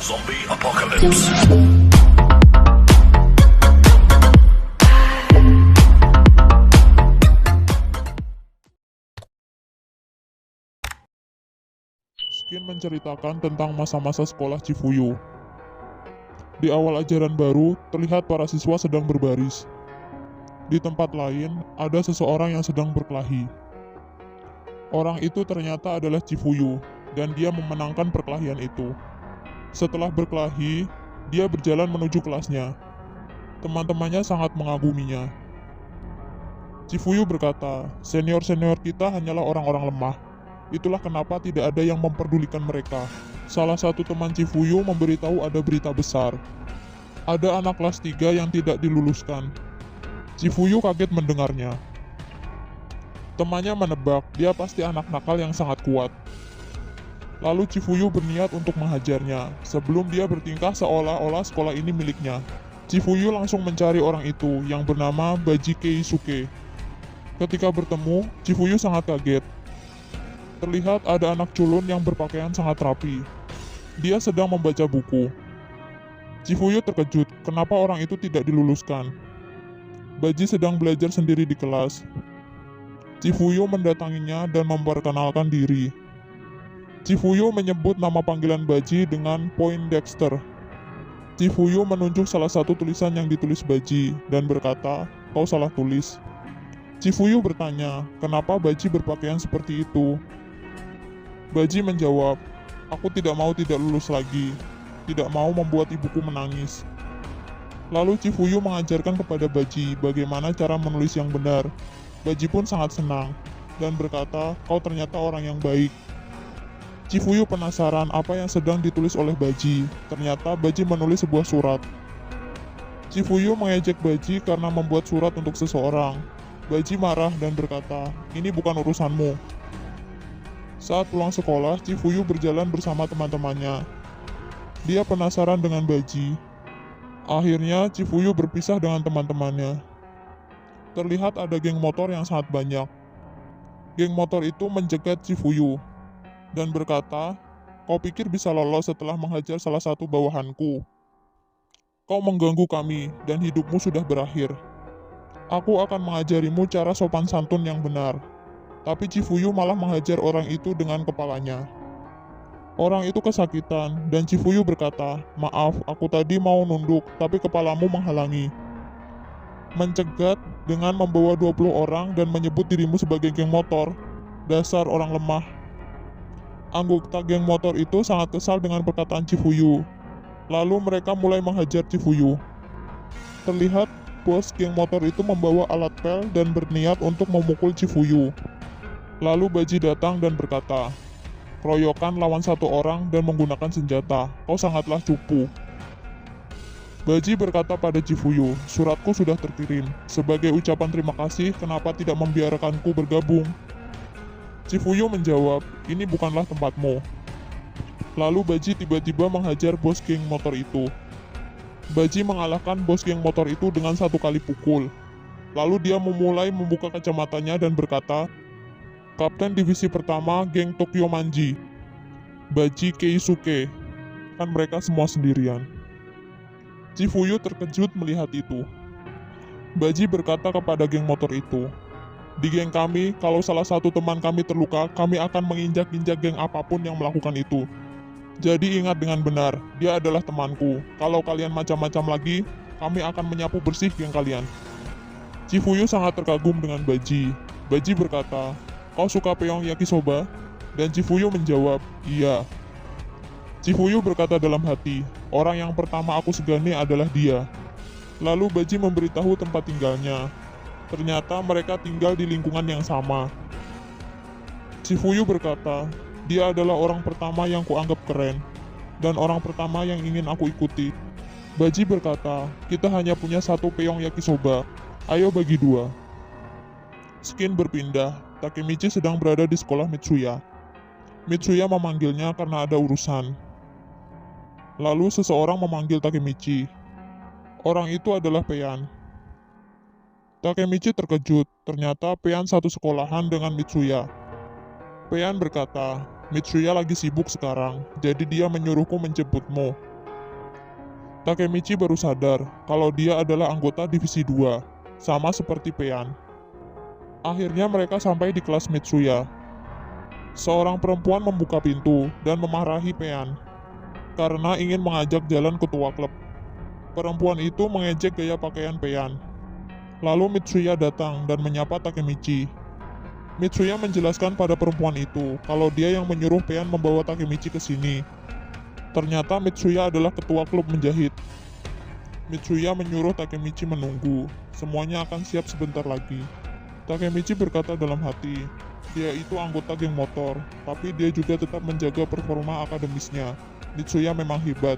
Zombie Apocalypse. Skin menceritakan tentang masa-masa sekolah Chifuyu. Di awal ajaran baru, terlihat para siswa sedang berbaris. Di tempat lain, ada seseorang yang sedang berkelahi. Orang itu ternyata adalah Chifuyu, dan dia memenangkan perkelahian itu. Setelah berkelahi, dia berjalan menuju kelasnya. Teman-temannya sangat mengaguminya. Chifuyu berkata, senior-senior kita hanyalah orang-orang lemah. Itulah kenapa tidak ada yang memperdulikan mereka. Salah satu teman Chifuyu memberitahu ada berita besar. Ada anak kelas 3 yang tidak diluluskan. Chifuyu kaget mendengarnya. Temannya menebak, dia pasti anak nakal yang sangat kuat. Lalu Chifuyu berniat untuk menghajarnya, sebelum dia bertingkah seolah-olah sekolah ini miliknya. Chifuyu langsung mencari orang itu, yang bernama Baji Keisuke. Ketika bertemu, Chifuyu sangat kaget. Terlihat ada anak culun yang berpakaian sangat rapi. Dia sedang membaca buku. Chifuyu terkejut, kenapa orang itu tidak diluluskan. Baji sedang belajar sendiri di kelas. Chifuyu mendatanginya dan memperkenalkan diri. Chifuyu menyebut nama panggilan Baji dengan Poindexter. Chifuyu menunjuk salah satu tulisan yang ditulis Baji dan berkata, "Kau salah tulis." Chifuyu bertanya, kenapa Baji berpakaian seperti itu? Baji menjawab, "Aku tidak mau tidak lulus lagi, tidak mau membuat ibuku menangis." Lalu Chifuyu mengajarkan kepada Baji bagaimana cara menulis yang benar. Baji pun sangat senang dan berkata, "Kau ternyata orang yang baik." Chifuyu penasaran apa yang sedang ditulis oleh Baji. Ternyata Baji menulis sebuah surat. Chifuyu mengejek Baji karena membuat surat untuk seseorang. Baji marah dan berkata, "Ini bukan urusanmu." Saat pulang sekolah, Chifuyu berjalan bersama teman-temannya. Dia penasaran dengan Baji. Akhirnya, Chifuyu berpisah dengan teman-temannya. Terlihat ada geng motor yang sangat banyak. Geng motor itu menjegat Chifuyu dan berkata, "Kau pikir bisa lolos setelah menghajar salah satu bawahanku? Kau mengganggu kami dan hidupmu sudah berakhir. Aku akan mengajarimu cara sopan santun yang benar." Tapi Chifuyu malah menghajar orang itu dengan kepalanya. Orang itu kesakitan dan Chifuyu berkata, "Maaf, aku tadi mau nunduk, tapi kepalamu menghalangi." Mencegat dengan membawa 20 orang dan menyebut dirimu sebagai geng motor. Dasar orang lemah. Anggota geng motor itu sangat kesal dengan perkataan Chifuyu. Lalu mereka mulai menghajar Chifuyu. Terlihat bos geng motor itu membawa alat pel dan berniat untuk memukul Chifuyu. Lalu Baji datang dan berkata, "Keroyokan lawan satu orang dan menggunakan senjata, kau sangatlah cupu." Baji berkata pada Chifuyu, "Suratku sudah terkirim. Sebagai ucapan terima kasih, kenapa tidak membiarkanku bergabung?" Chifuyu menjawab, "Ini bukanlah tempatmu." Lalu Baji tiba-tiba menghajar bos geng motor itu. Baji mengalahkan bos geng motor itu dengan satu kali pukul. Lalu dia memulai membuka kacamatanya dan berkata, "Kapten divisi pertama geng Tokyo Manji, Baji Keisuke." Kan mereka semua sendirian. Chifuyu terkejut melihat itu. Baji berkata kepada geng motor itu, "Di geng kami, kalau salah satu teman kami terluka, kami akan menginjak-injak geng apapun yang melakukan itu. Jadi ingat dengan benar, dia adalah temanku. Kalau kalian macam-macam lagi, kami akan menyapu bersih geng kalian." Chifuyu sangat terkagum dengan Baji. Baji berkata, "Kau suka peyong yakisoba?" Dan Chifuyu menjawab, "Iya." Chifuyu berkata dalam hati, "Orang yang pertama aku segani adalah dia." Lalu Baji memberitahu tempat tinggalnya. Ternyata mereka tinggal di lingkungan yang sama. Chifuyu berkata, "Dia adalah orang pertama yang kuanggap keren, dan orang pertama yang ingin aku ikuti." Baji berkata, "Kita hanya punya satu peyong yakisoba, ayo bagi dua." Skin berpindah, Takemichi sedang berada di sekolah Mitsuya. Mitsuya memanggilnya karena ada urusan. Lalu seseorang memanggil Takemichi. Orang itu adalah Peian. Takemichi terkejut, ternyata Peian satu sekolahan dengan Mitsuya. Peian berkata, "Mitsuya lagi sibuk sekarang, jadi dia menyuruhku menjemputmu." Takemichi baru sadar kalau dia adalah anggota divisi 2, sama seperti Peian. Akhirnya mereka sampai di kelas Mitsuya. Seorang perempuan membuka pintu dan memarahi Peian karena ingin mengajak jalan ketua klub. Perempuan itu mengejek gaya pakaian Peian. Lalu Mitsuya datang dan menyapa Takemichi. Mitsuya menjelaskan pada perempuan itu kalau dia yang menyuruh Peian membawa Takemichi ke sini. Ternyata Mitsuya adalah ketua klub menjahit. Mitsuya menyuruh Takemichi menunggu. Semuanya akan siap sebentar lagi. Takemichi berkata dalam hati, dia itu anggota geng motor, tapi dia juga tetap menjaga performa akademisnya. Mitsuya memang hebat.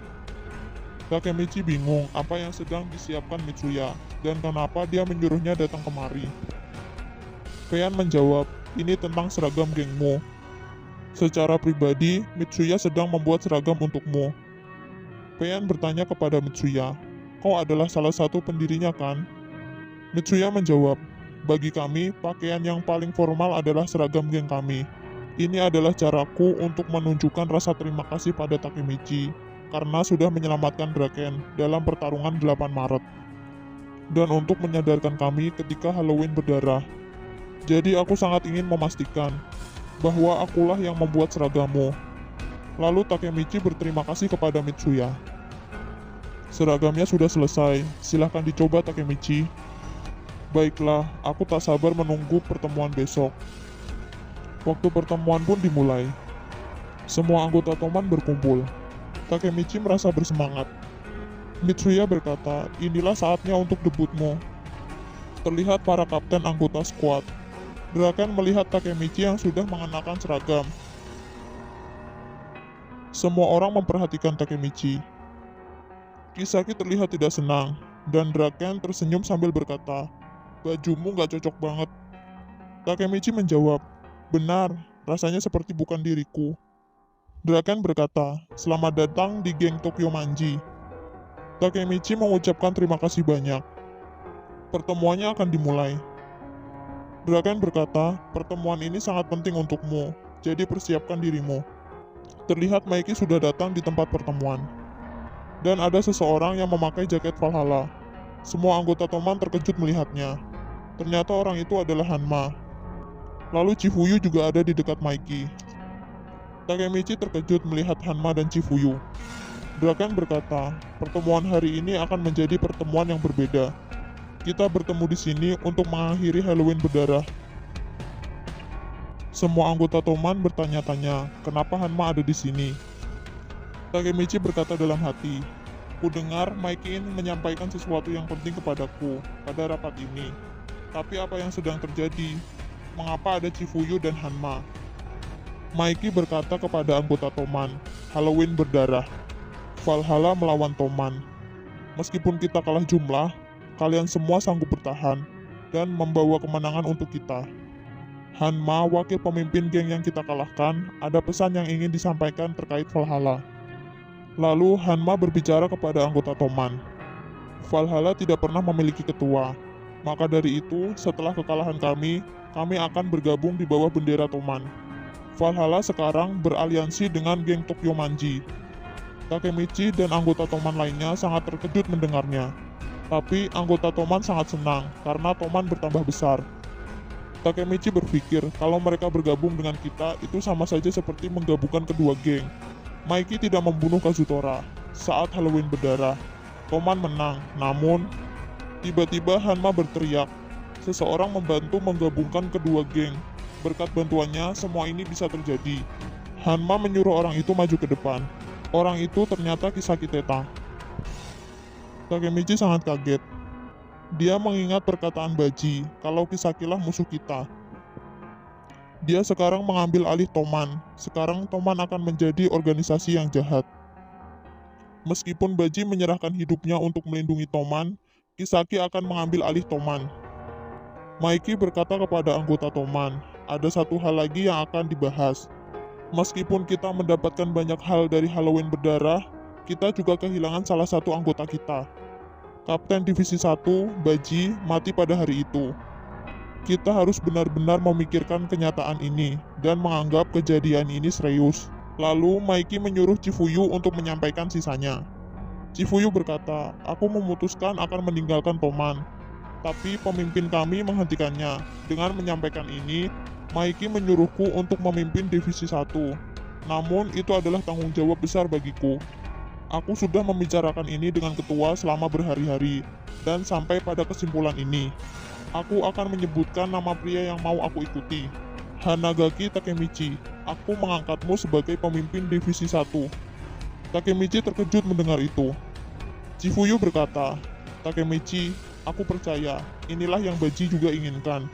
Takemichi bingung apa yang sedang disiapkan Mitsuya, dan kenapa dia menyuruhnya datang kemari. Peian menjawab, ini tentang seragam gengmu. Secara pribadi, Mitsuya sedang membuat seragam untukmu. Peian bertanya kepada Mitsuya, kau adalah salah satu pendirinya kan? Mitsuya menjawab, bagi kami, pakaian yang paling formal adalah seragam geng kami. Ini adalah caraku untuk menunjukkan rasa terima kasih pada Takemichi, karena sudah menyelamatkan Draken dalam pertarungan 8 Maret. Dan untuk menyadarkan kami ketika Halloween berdarah. Jadi aku sangat ingin memastikan bahwa akulah yang membuat seragammu. Lalu Takemichi berterima kasih kepada Mitsuya. Seragamnya sudah selesai, silahkan dicoba Takemichi. Baiklah, aku tak sabar menunggu pertemuan besok. Waktu pertemuan pun dimulai. Semua anggota Toman berkumpul. Takemichi merasa bersemangat. Mitsuya berkata, inilah saatnya untuk debutmu. Terlihat para kapten anggota skuad. Draken melihat Takemichi yang sudah mengenakan seragam. Semua orang memperhatikan Takemichi. Kisaki terlihat tidak senang, dan Draken tersenyum sambil berkata, bajumu gak cocok banget. Takemichi menjawab, benar, rasanya seperti bukan diriku. Draken berkata, selamat datang di geng Tokyo Manji. Takemichi mengucapkan terima kasih banyak. Pertemuannya akan dimulai. Draken berkata, pertemuan ini sangat penting untukmu, jadi persiapkan dirimu. Terlihat Maiki sudah datang di tempat pertemuan. Dan ada seseorang yang memakai jaket Valhalla. Semua anggota Toman terkejut melihatnya. Ternyata orang itu adalah Hanma. Lalu Chifuyu juga ada di dekat Maiki. Takemichi terkejut melihat Hanma dan Chifuyu. Draken berkata, pertemuan hari ini akan menjadi pertemuan yang berbeda. Kita bertemu di sini untuk mengakhiri Halloween berdarah. Semua anggota Toman bertanya-tanya, kenapa Hanma ada di sini? Takemichi berkata dalam hati, ku dengar Maiki menyampaikan sesuatu yang penting kepadaku pada rapat ini. Tapi apa yang sedang terjadi? Mengapa ada Chifuyu dan Hanma? Maiki berkata kepada anggota Toman, Halloween berdarah. Valhalla melawan Toman. Meskipun kita kalah jumlah, kalian semua sanggup bertahan dan membawa kemenangan untuk kita. Hanma, wakil pemimpin geng yang kita kalahkan, ada pesan yang ingin disampaikan terkait Valhalla. Lalu Hanma berbicara kepada anggota Toman. Valhalla tidak pernah memiliki ketua. Maka dari itu, setelah kekalahan kami akan bergabung di bawah bendera Toman. Valhalla sekarang beraliansi dengan geng Tokyo Manji. Takemichi dan anggota Toman lainnya sangat terkejut mendengarnya. Tapi anggota Toman sangat senang karena Toman bertambah besar. Takemichi berpikir kalau mereka bergabung dengan kita itu sama saja seperti menggabungkan kedua geng. Maiki tidak membunuh Kazutora saat Halloween berdarah. Toman menang, namun tiba-tiba Hanma berteriak. Seseorang membantu menggabungkan kedua geng. Berkat bantuannya, semua ini bisa terjadi. Hanma menyuruh orang itu maju ke depan. Orang itu ternyata Kisaki Teta. Takemichi sangat kaget. Dia mengingat perkataan Baji, kalau Kisakilah musuh kita. Dia sekarang mengambil alih Toman. Sekarang Toman akan menjadi organisasi yang jahat. Meskipun Baji menyerahkan hidupnya untuk melindungi Toman, Kisaki akan mengambil alih Toman. Maiki berkata kepada anggota Toman, ada satu hal lagi yang akan dibahas. Meskipun kita mendapatkan banyak hal dari Halloween berdarah, kita juga kehilangan salah satu anggota kita. Kapten Divisi 1, Baji, mati pada hari itu. Kita harus benar-benar memikirkan kenyataan ini dan menganggap kejadian ini serius. Lalu Maiki menyuruh Chifuyu untuk menyampaikan sisanya. Chifuyu berkata, aku memutuskan akan meninggalkan Toman. Tapi pemimpin kami menghentikannya. Dengan menyampaikan ini, Maiki menyuruhku untuk memimpin Divisi 1. Namun itu adalah tanggung jawab besar bagiku. Aku sudah membicarakan ini dengan ketua selama berhari-hari, dan sampai pada kesimpulan ini. Aku akan menyebutkan nama pria yang mau aku ikuti. Hanagaki Takemichi, aku mengangkatmu sebagai pemimpin Divisi 1. Takemichi terkejut mendengar itu. Chifuyu berkata, Takemichi, aku percaya, inilah yang Baji juga inginkan.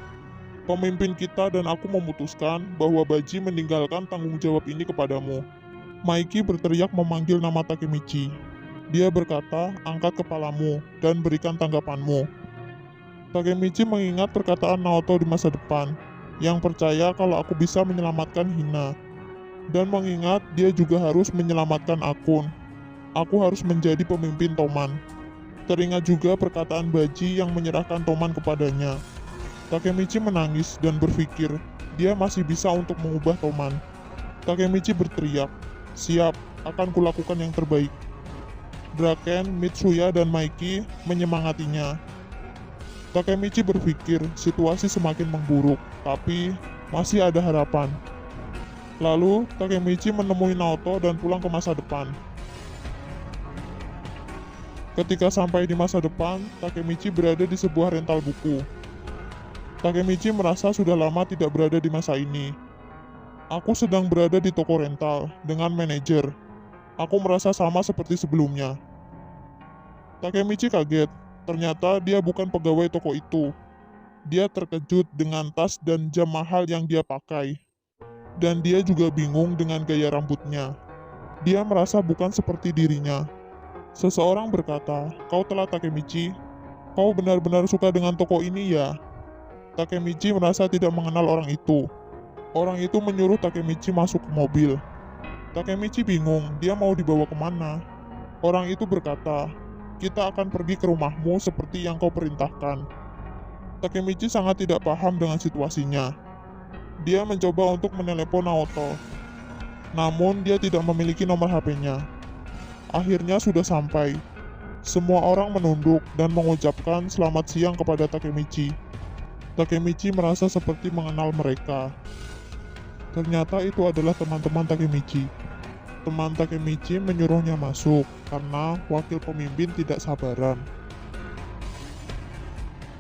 Pemimpin kita dan aku memutuskan bahwa Baji meninggalkan tanggung jawab ini kepadamu. Maiki berteriak memanggil nama Takemichi. Dia berkata, angkat kepalamu dan berikan tanggapanmu. Takemichi mengingat perkataan Naoto di masa depan, yang percaya kalau aku bisa menyelamatkan Hina. Dan mengingat dia juga harus menyelamatkan Akun. Aku harus menjadi pemimpin Toman. Teringat juga perkataan Baji yang menyerahkan Toman kepadanya. Takemichi menangis dan berpikir, dia masih bisa untuk mengubah Toman. Takemichi berteriak, siap, akan kulakukan yang terbaik. Draken, Mitsuya, dan Maiki menyemangatinya. Takemichi berpikir situasi semakin memburuk, tapi masih ada harapan. Lalu, Takemichi menemui Naoto dan pulang ke masa depan. Ketika sampai di masa depan, Takemichi berada di sebuah rental buku. Takemichi merasa sudah lama tidak berada di masa ini. Aku sedang berada di toko rental dengan manajer. Aku merasa sama seperti sebelumnya. Takemichi kaget, ternyata dia bukan pegawai toko itu. Dia terkejut dengan tas dan jam mahal yang dia pakai. Dan dia juga bingung dengan gaya rambutnya. Dia merasa bukan seperti dirinya. Seseorang berkata, kau telah Takemichi. Kau benar-benar suka dengan toko ini ya? Takemichi merasa tidak mengenal orang itu. Orang itu menyuruh Takemichi masuk ke mobil. Takemichi bingung, dia mau dibawa kemana? Orang itu berkata, kita akan pergi ke rumahmu seperti yang kau perintahkan. Takemichi sangat tidak paham dengan situasinya. Dia mencoba untuk menelepon Naoto. Namun dia tidak memiliki nomor HP-nya. Akhirnya sudah sampai. Semua orang menunduk dan mengucapkan selamat siang kepada Takemichi. Takemichi merasa seperti mengenal mereka. Ternyata itu adalah teman-teman Takemichi. Teman Takemichi menyuruhnya masuk karena wakil pemimpin tidak sabaran.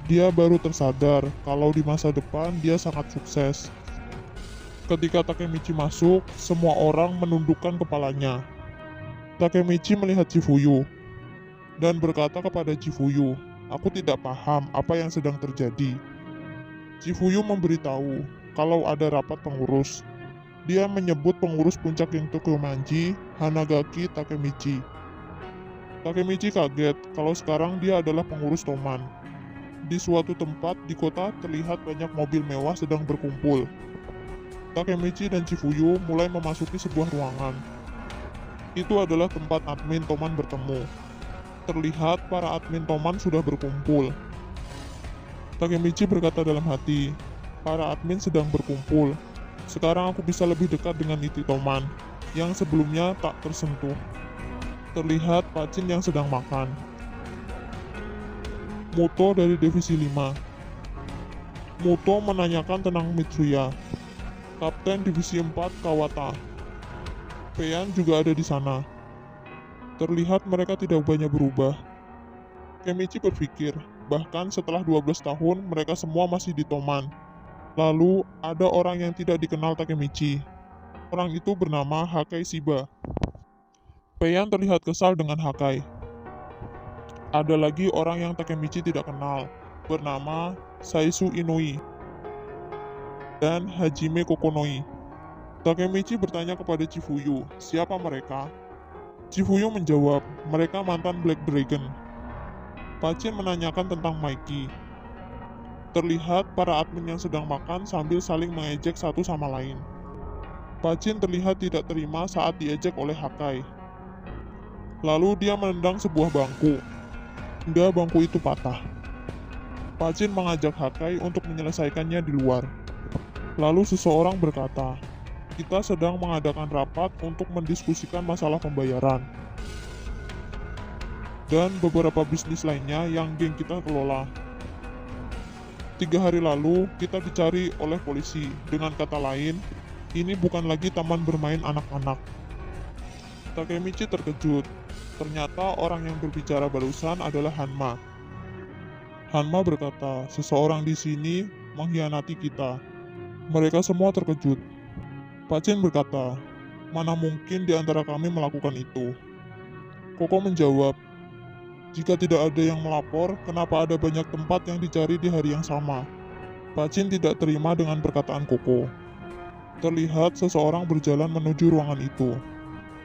Dia baru tersadar kalau di masa depan dia sangat sukses. Ketika Takemichi masuk, semua orang menundukkan kepalanya. Takemichi melihat Chifuyu dan berkata kepada Chifuyu, aku tidak paham apa yang sedang terjadi. Chifuyu memberitahu kalau ada rapat pengurus. Dia menyebut pengurus puncak yang Tokyomanji, Hanagaki Takemichi. Takemichi kaget kalau sekarang dia adalah pengurus Toman. Di suatu tempat di kota terlihat banyak mobil mewah sedang berkumpul. Takemichi dan Chifuyu mulai memasuki sebuah ruangan. Itu adalah tempat admin Toman bertemu. Terlihat para admin Toman sudah berkumpul. Takemichi berkata dalam hati, para admin sedang berkumpul. Sekarang aku bisa lebih dekat dengan Niti Toman, yang sebelumnya tak tersentuh. Terlihat Pacin yang sedang makan. Muto dari Divisi 5. Muto menanyakan tentang Mitsuya. Kapten Divisi 4 Kawata. Peian juga ada di sana. Terlihat mereka tidak banyak berubah. Takemichi berpikir, bahkan setelah 12 tahun mereka semua masih di Toman. Lalu, ada orang yang tidak dikenal Takemichi. Orang itu bernama Hakai Shiba. Peian terlihat kesal dengan Hakai. Ada lagi orang yang Takemichi tidak kenal, bernama Saisu Inui dan Hajime Kokonoi. Takemichi bertanya kepada Chifuyu, siapa mereka? Chifuyu menjawab, mereka mantan Black Dragon. Pacin menanyakan tentang Maiki. Terlihat para admin yang sedang makan sambil saling mengejek satu sama lain. Pacin terlihat tidak terima saat diejek oleh Hakai. Lalu dia menendang sebuah bangku, hingga bangku itu patah. Pacin mengajak Hakai untuk menyelesaikannya di luar. Lalu seseorang berkata, kita sedang mengadakan rapat untuk mendiskusikan masalah pembayaran. dan beberapa bisnis lainnya yang geng kita kelola. 3 hari lalu, kita dicari oleh polisi. Dengan kata lain, ini bukan lagi taman bermain anak-anak. Takemichi terkejut. Ternyata orang yang berbicara barusan adalah Hanma. Hanma berkata, seseorang di sini mengkhianati kita. Mereka semua terkejut. Pacin berkata, mana mungkin di antara kami melakukan itu? Koko menjawab, jika tidak ada yang melapor, kenapa ada banyak tempat yang dicari di hari yang sama? Pacin tidak terima dengan perkataan Koko. Terlihat seseorang berjalan menuju ruangan itu.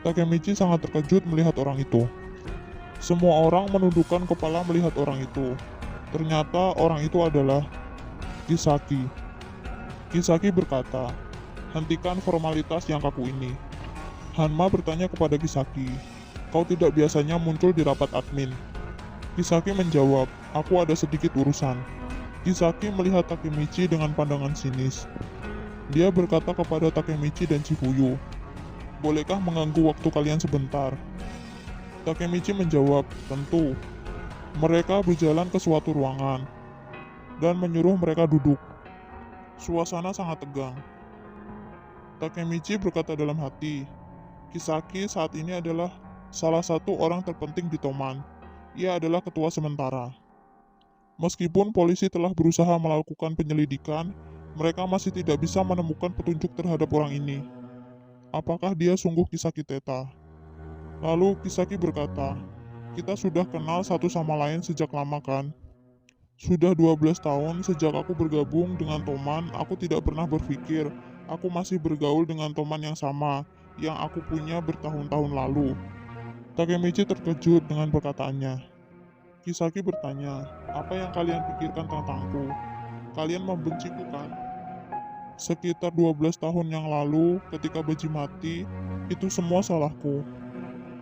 Takemichi sangat terkejut melihat orang itu. Semua orang menundukkan kepala melihat orang itu. Ternyata orang itu adalah Kisaki. Kisaki berkata, hentikan formalitas yang kaku ini. Hanma bertanya kepada Kisaki, kau tidak biasanya muncul di rapat admin. Kisaki menjawab, aku ada sedikit urusan. Kisaki melihat Takemichi dengan pandangan sinis. Dia berkata kepada Takemichi dan Chifuyu, bolehkah mengganggu waktu kalian sebentar? Takemichi menjawab, tentu. Mereka berjalan ke suatu ruangan dan menyuruh mereka duduk. Suasana sangat tegang. Takemichi berkata dalam hati, Kisaki saat ini adalah salah satu orang terpenting di Toman. Ia adalah ketua sementara. Meskipun polisi telah berusaha melakukan penyelidikan, mereka masih tidak bisa menemukan petunjuk terhadap orang ini. Apakah dia sungguh Kisaki Teta? Lalu Kisaki berkata, kita sudah kenal satu sama lain sejak lama kan? Sudah 12 tahun sejak aku bergabung dengan Toman, aku tidak pernah berpikir aku masih bergaul dengan Toman yang sama, yang aku punya bertahun-tahun lalu. Takemichi terkejut dengan perkataannya. Kisaki bertanya, apa yang kalian pikirkan tentangku? Kalian membenciku kan? Sekitar 12 tahun yang lalu, ketika Baji mati, itu semua salahku.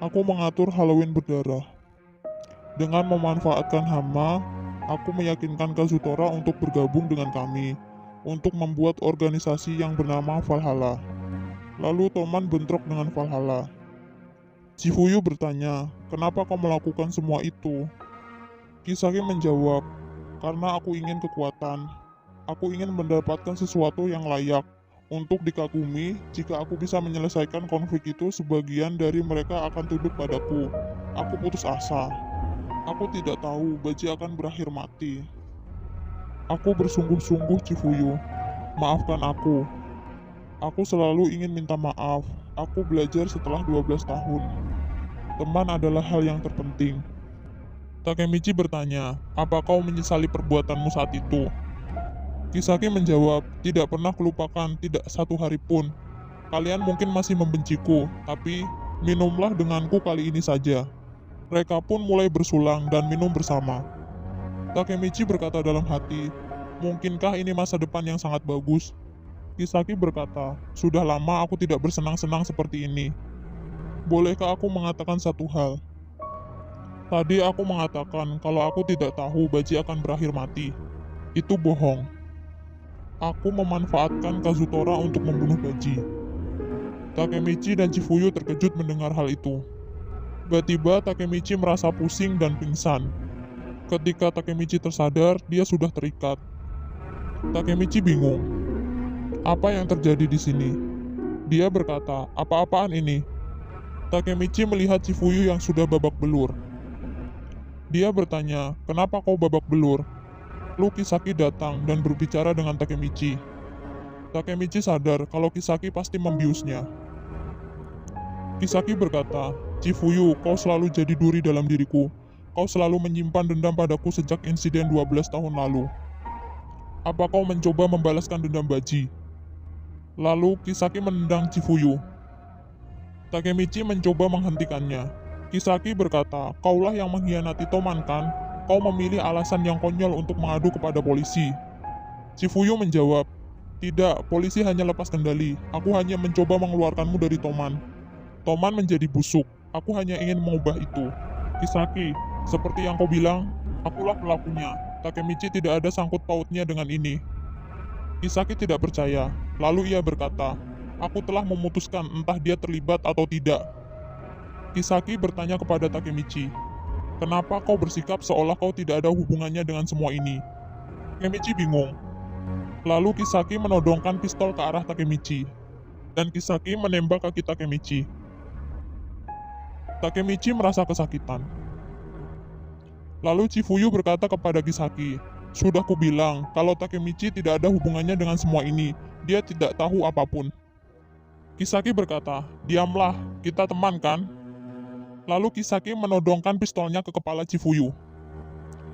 Aku mengatur Halloween berdarah. Dengan memanfaatkan Hama, aku meyakinkan Kazutora untuk bergabung dengan kami, untuk membuat organisasi yang bernama Valhalla. Lalu Toman bentrok dengan Valhalla. Chifuyu bertanya, kenapa kau melakukan semua itu? Kisaki menjawab, karena aku ingin kekuatan. Aku ingin mendapatkan sesuatu yang layak untuk dikagumi. Jika aku bisa menyelesaikan konflik itu, sebagian dari mereka akan tunduk padaku. Aku putus asa. Aku tidak tahu Baji akan berakhir mati. Aku bersungguh-sungguh Chifuyu. Maafkan aku. Aku selalu ingin minta maaf. Aku belajar setelah 12 tahun. Teman adalah hal yang terpenting. Takemichi bertanya, apa kau menyesali perbuatanmu saat itu? Kisaki menjawab, tidak pernah kulupakan, tidak satu hari pun. Kalian mungkin masih membenciku, tapi minumlah denganku kali ini saja. Mereka pun mulai bersulang dan minum bersama. Takemichi berkata dalam hati, mungkinkah ini masa depan yang sangat bagus? Kisaki berkata, sudah lama aku tidak bersenang-senang seperti ini. Bolehkah aku mengatakan satu hal? Tadi aku mengatakan kalau aku tidak tahu Baji akan berakhir mati. Itu bohong. Aku memanfaatkan Kazutora untuk membunuh Baji. Takemichi dan Chifuyu terkejut mendengar hal itu. Tiba-tiba Takemichi merasa pusing dan pingsan. Ketika Takemichi tersadar, dia sudah terikat. Takemichi bingung. Apa yang terjadi di sini? Dia berkata, apa-apaan ini? Takemichi melihat Chifuyu yang sudah babak belur. Dia bertanya, kenapa kau babak belur? Lalu Kisaki datang dan berbicara dengan Takemichi. Takemichi sadar kalau Kisaki pasti membiusnya. Kisaki berkata, Chifuyu, kau selalu jadi duri dalam diriku. Kau selalu menyimpan dendam padaku sejak insiden 12 tahun lalu. Apa kau mencoba membalaskan dendam Baji? Lalu Kisaki menendang Chifuyu. Takemichi mencoba menghentikannya. Kisaki berkata, kaulah yang mengkhianati Toman kan? Kau memilih alasan yang konyol untuk mengadu kepada polisi. Chifuyu menjawab, tidak, polisi hanya lepas kendali. Aku hanya mencoba mengeluarkanmu dari Toman. Toman menjadi busuk. Aku hanya ingin mengubah itu. Kisaki, seperti yang kau bilang, akulah pelakunya. Takemichi tidak ada sangkut pautnya dengan ini. Kisaki tidak percaya. Lalu ia berkata, aku telah memutuskan entah dia terlibat atau tidak. Kisaki bertanya kepada Takemichi, Kenapa kau bersikap seolah kau tidak ada hubungannya dengan semua ini? Takemichi bingung. Lalu Kisaki menodongkan pistol ke arah Takemichi. Dan Kisaki menembak kaki Takemichi. Takemichi merasa kesakitan. Lalu Chifuyu berkata kepada Kisaki, "Sudah kubilang, kalau Takemichi tidak ada hubungannya dengan semua ini, dia tidak tahu apapun." Kisaki berkata, "Diamlah, kita teman kan?" Lalu Kisaki menodongkan pistolnya ke kepala Chifuyu.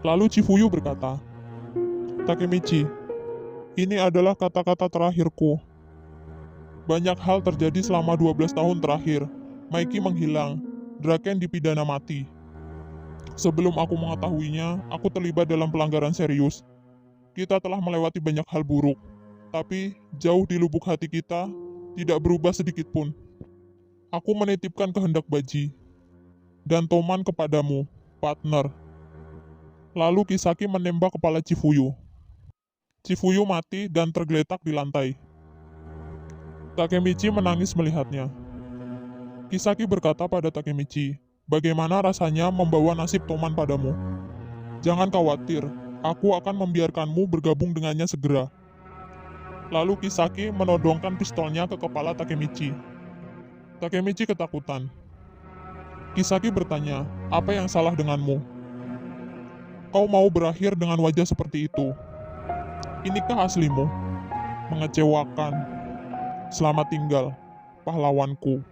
Lalu Chifuyu berkata, "Takemichi, ini adalah kata-kata terakhirku. Banyak hal terjadi selama 12 tahun terakhir. Maiki menghilang, Draken dipidana mati. Sebelum aku mengetahuinya, aku terlibat dalam pelanggaran serius. Kita telah melewati banyak hal buruk, tapi jauh di lubuk hati kita, tidak berubah sedikit pun. Aku menitipkan kehendak Baji dan Toman kepadamu, partner." Lalu Kisaki menembak kepala Chifuyu. Chifuyu mati dan tergeletak di lantai. Takemichi menangis melihatnya. Kisaki berkata pada Takemichi, "Bagaimana rasanya membawa nasib Toman padamu? Jangan khawatir, aku akan membiarkanmu bergabung dengannya segera." Lalu Kisaki menodongkan pistolnya ke kepala Takemichi. Takemichi ketakutan. Kisaki bertanya, "Apa yang salah denganmu? Kau mau berakhir dengan wajah seperti itu? Inikah aslimu? Mengecewakan. Selamat tinggal, pahlawanku."